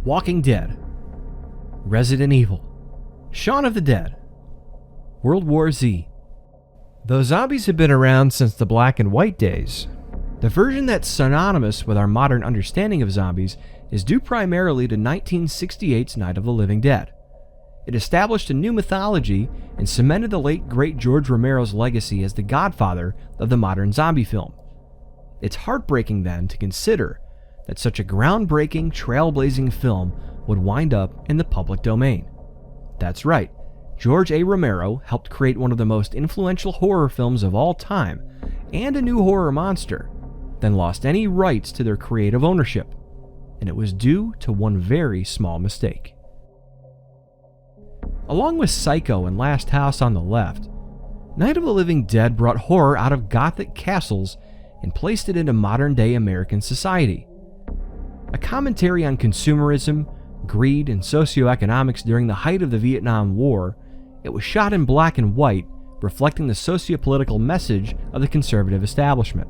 Walking Dead, Resident Evil, Shaun of the Dead, World War Z. Though zombies have been around since the black and white days, the version that's synonymous with our modern understanding of zombies is due primarily to 1968's Night of the Living Dead. It established a new mythology and cemented the late great George Romero's legacy as the godfather of the modern zombie film. It's heartbreaking then to consider that such a groundbreaking, trailblazing film would wind up in the public domain. That's right, George A. Romero helped create one of the most influential horror films of all time and a new horror monster, then lost any rights to their creative ownership, and it was due to one very small mistake. Along with Psycho and Last House on the Left, Night of the Living Dead brought horror out of Gothic castles and placed it into modern-day American society. A commentary on consumerism, greed, and socioeconomics during the height of the Vietnam War, it was shot in black and white, reflecting the sociopolitical message of the conservative establishment.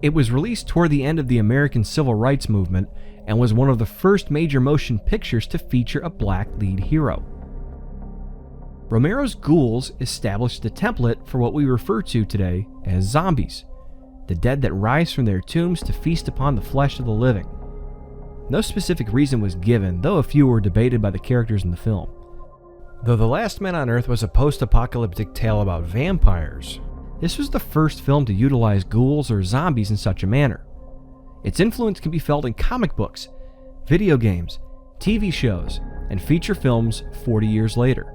It was released toward the end of the American Civil Rights Movement and was one of the first major motion pictures to feature a black lead hero. Romero's ghouls established the template for what we refer to today as zombies, the dead that rise from their tombs to feast upon the flesh of the living. No specific reason was given, though a few were debated by the characters in the film. Though The Last Man on Earth was a post-apocalyptic tale about vampires, this was the first film to utilize ghouls or zombies in such a manner. Its influence can be felt in comic books, video games, TV shows, and feature films 40 years later.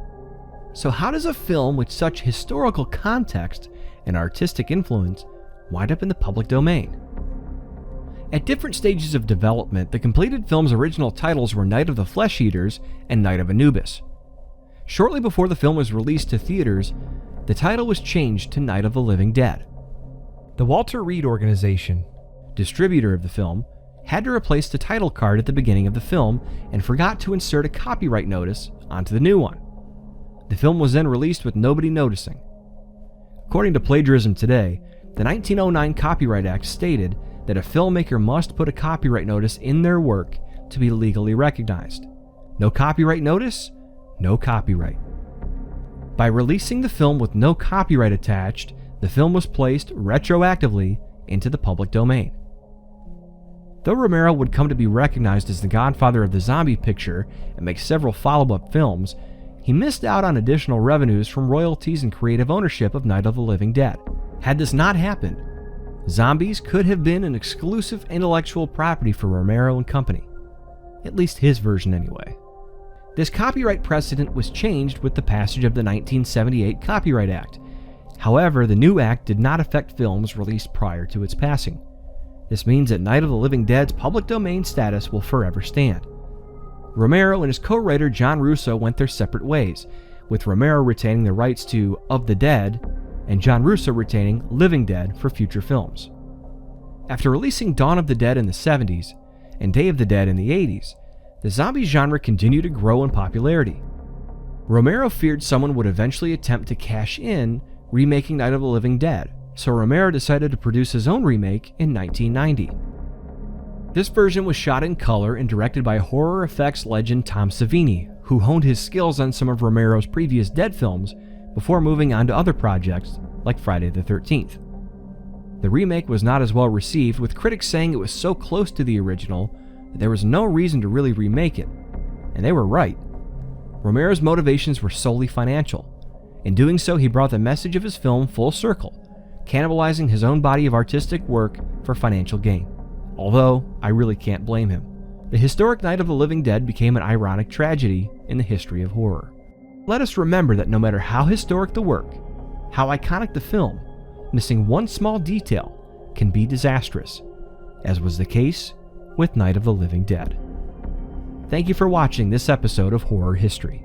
So how does a film with such historical context and artistic influence wind up in the public domain? At different stages of development, the completed film's original titles were Night of the Flesh Eaters and Night of Anubis. Shortly before the film was released to theaters, the title was changed to Night of the Living Dead. The Walter Reed Organization, distributor of the film, had to replace the title card at the beginning of the film and forgot to insert a copyright notice onto the new one. The film was then released with nobody noticing. According to Plagiarism Today, the 1909 Copyright Act stated that a filmmaker must put a copyright notice in their work to be legally recognized. No copyright notice, no copyright. By releasing the film with no copyright attached, the film was placed retroactively into the public domain. Though Romero would come to be recognized as the godfather of the zombie picture and make several follow-up films, he missed out on additional revenues from royalties and creative ownership of Night of the Living Dead. Had this not happened, zombies could have been an exclusive intellectual property for Romero and company. At least his version anyway. This copyright precedent was changed with the passage of the 1978 Copyright Act. However, the new act did not affect films released prior to its passing. This means that Night of the Living Dead's public domain status will forever stand. Romero and his co-writer John Russo went their separate ways, with Romero retaining the rights to Of the Dead and John Russo retaining Living Dead for future films. After releasing Dawn of the Dead in the 70s and Day of the Dead in the 80s, the zombie genre continued to grow in popularity. Romero feared someone would eventually attempt to cash in remaking Night of the Living Dead, so Romero decided to produce his own remake in 1990. This version was shot in color and directed by horror effects legend Tom Savini, who honed his skills on some of Romero's previous Dead films before moving on to other projects like Friday the 13th. The remake was not as well received, with critics saying it was so close to the original that there was no reason to really remake it, and they were right. Romero's motivations were solely financial. In doing so, he brought the message of his film full circle, cannibalizing his own body of artistic work for financial gain. Although, I really can't blame him. The historic Night of the Living Dead became an ironic tragedy in the history of horror. Let us remember that no matter how historic the work, how iconic the film, missing one small detail can be disastrous, as was the case with Night of the Living Dead. Thank you for watching this episode of Horror History.